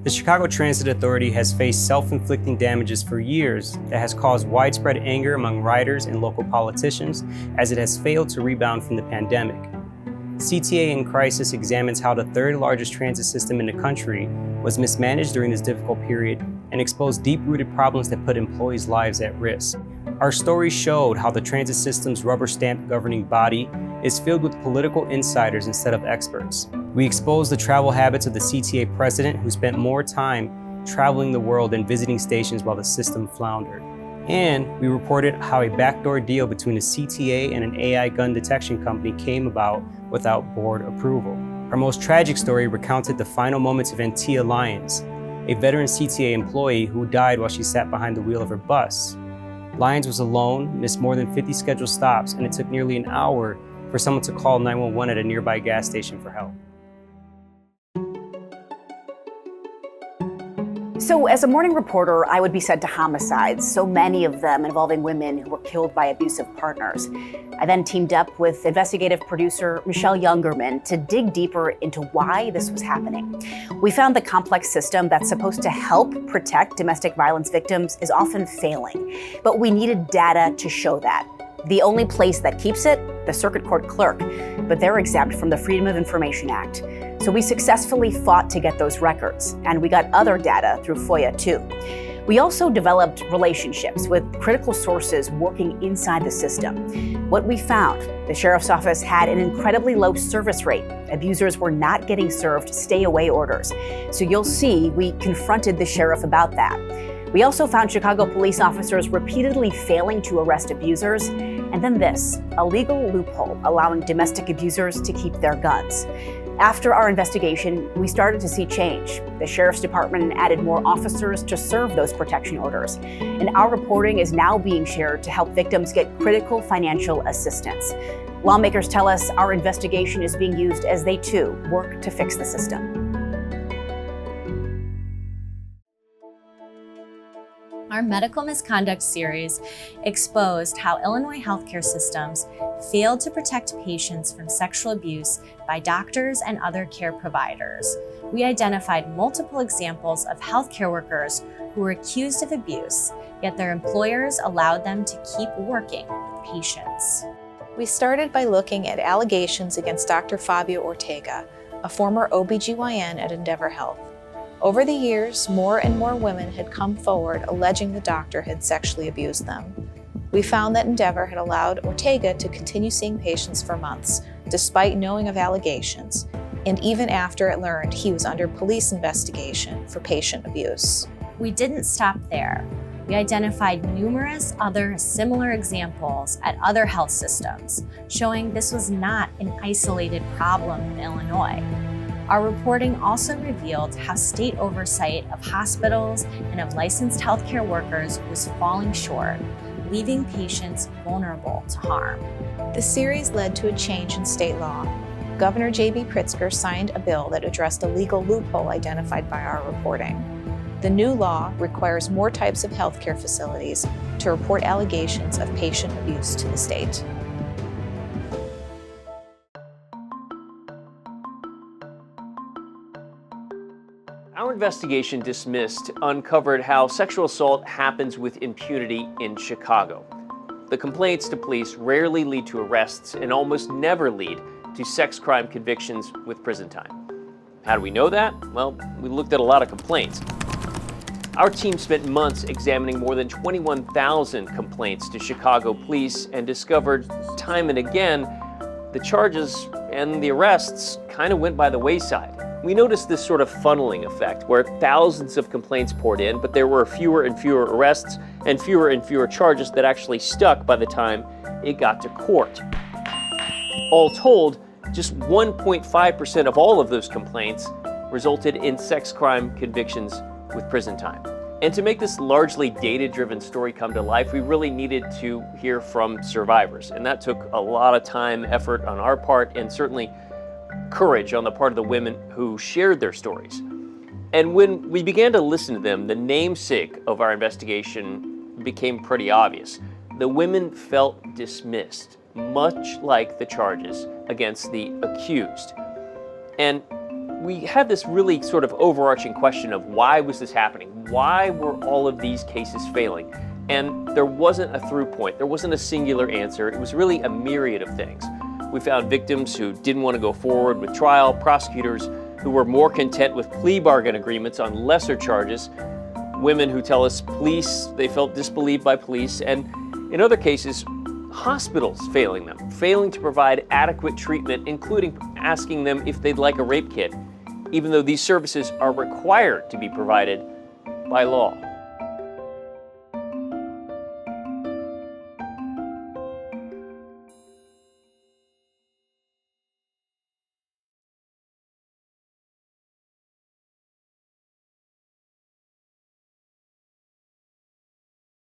The Chicago Transit Authority has faced self-inflicting damages for years that has caused widespread anger among riders and local politicians as it has failed to rebound from the pandemic. CTA in Crisis examines how the third largest transit system in the country was mismanaged during this difficult period and exposed deep-rooted problems that put employees' lives at risk. Our story showed how the transit system's rubber-stamped governing body is filled with political insiders instead of experts. We exposed the travel habits of the CTA president, who spent more time traveling the world than visiting stations while the system floundered. And we reported how a backdoor deal between the CTA and an AI gun detection company came about without board approval. Our most tragic story recounted the final moments of Antia Lyons, a veteran CTA employee who died while she sat behind the wheel of her bus. Lyons was alone, missed more than 50 scheduled stops, and it took nearly an hour for someone to call 911 at a nearby gas station for help. So as a morning reporter, I would be sent to homicides, so many of them involving women who were killed by abusive partners. I then teamed up with investigative producer Michelle Youngerman to dig deeper into why this was happening. We found the complex system that's supposed to help protect domestic violence victims is often failing, but we needed data to show that. The only place that keeps it, the circuit court clerk, but they're exempt from the Freedom of Information Act. So we successfully fought to get those records, and we got other data through FOIA too. We also developed relationships with critical sources working inside the system. What we found, the sheriff's office had an incredibly low service rate. Abusers were not getting served stay-away orders. So you'll see we confronted the sheriff about that. We also found Chicago police officers repeatedly failing to arrest abusers. And then this, a legal loophole allowing domestic abusers to keep their guns. After our investigation, we started to see change. The Sheriff's Department added more officers to serve those protection orders. And our reporting is now being shared to help victims get critical financial assistance. Lawmakers tell us our investigation is being used as they too work to fix the system. Our medical misconduct series exposed how Illinois healthcare systems failed to protect patients from sexual abuse by doctors and other care providers. We identified multiple examples of healthcare workers who were accused of abuse, yet their employers allowed them to keep working with patients. We started by looking at allegations against Dr. Fabio Ortega, a former OBGYN at Endeavor Health. Over the years, more and more women had come forward alleging the doctor had sexually abused them. We found that Endeavor had allowed Ortega to continue seeing patients for months, despite knowing of allegations, and even after it learned he was under police investigation for patient abuse. We didn't stop there. We identified numerous other similar examples at other health systems, showing this was not an isolated problem in Illinois. Our reporting also revealed how state oversight of hospitals and of licensed healthcare workers was falling short, leaving patients vulnerable to harm. The series led to a change in state law. Governor J.B. Pritzker signed a bill that addressed a legal loophole identified by our reporting. The new law requires more types of healthcare facilities to report allegations of patient abuse to the state. Our investigation dismissed uncovered how sexual assault happens with impunity in Chicago. The complaints to police rarely lead to arrests and almost never lead to sex crime convictions with prison time. How do we know that? Well, we looked at a lot of complaints. Our team spent months examining more than 21,000 complaints to Chicago police and discovered time and again the charges and the arrests kind of went by the wayside. We noticed this sort of funneling effect where thousands of complaints poured in, but there were fewer and fewer arrests and fewer charges that actually stuck by the time it got to court. All told, just 1.5% of all of those complaints resulted in sex crime convictions with prison time. And to make this largely data-driven story come to life, we really needed to hear from survivors. And that took a lot of time, effort on our part, and certainly courage on the part of the women who shared their stories. And when we began to listen to them, the namesake of our investigation became pretty obvious. The women felt dismissed, much like the charges against the accused. And we had this really sort of overarching question of why was this happening? Why were all of these cases failing? And there wasn't a through point. There wasn't a singular answer. It was really a myriad of things. We found victims who didn't want to go forward with trial, prosecutors who were more content with plea bargain agreements on lesser charges, women who tell us they felt disbelieved by police, and in other cases, hospitals failing them, failing to provide adequate treatment, including asking them if they'd like a rape kit, even though these services are required to be provided by law.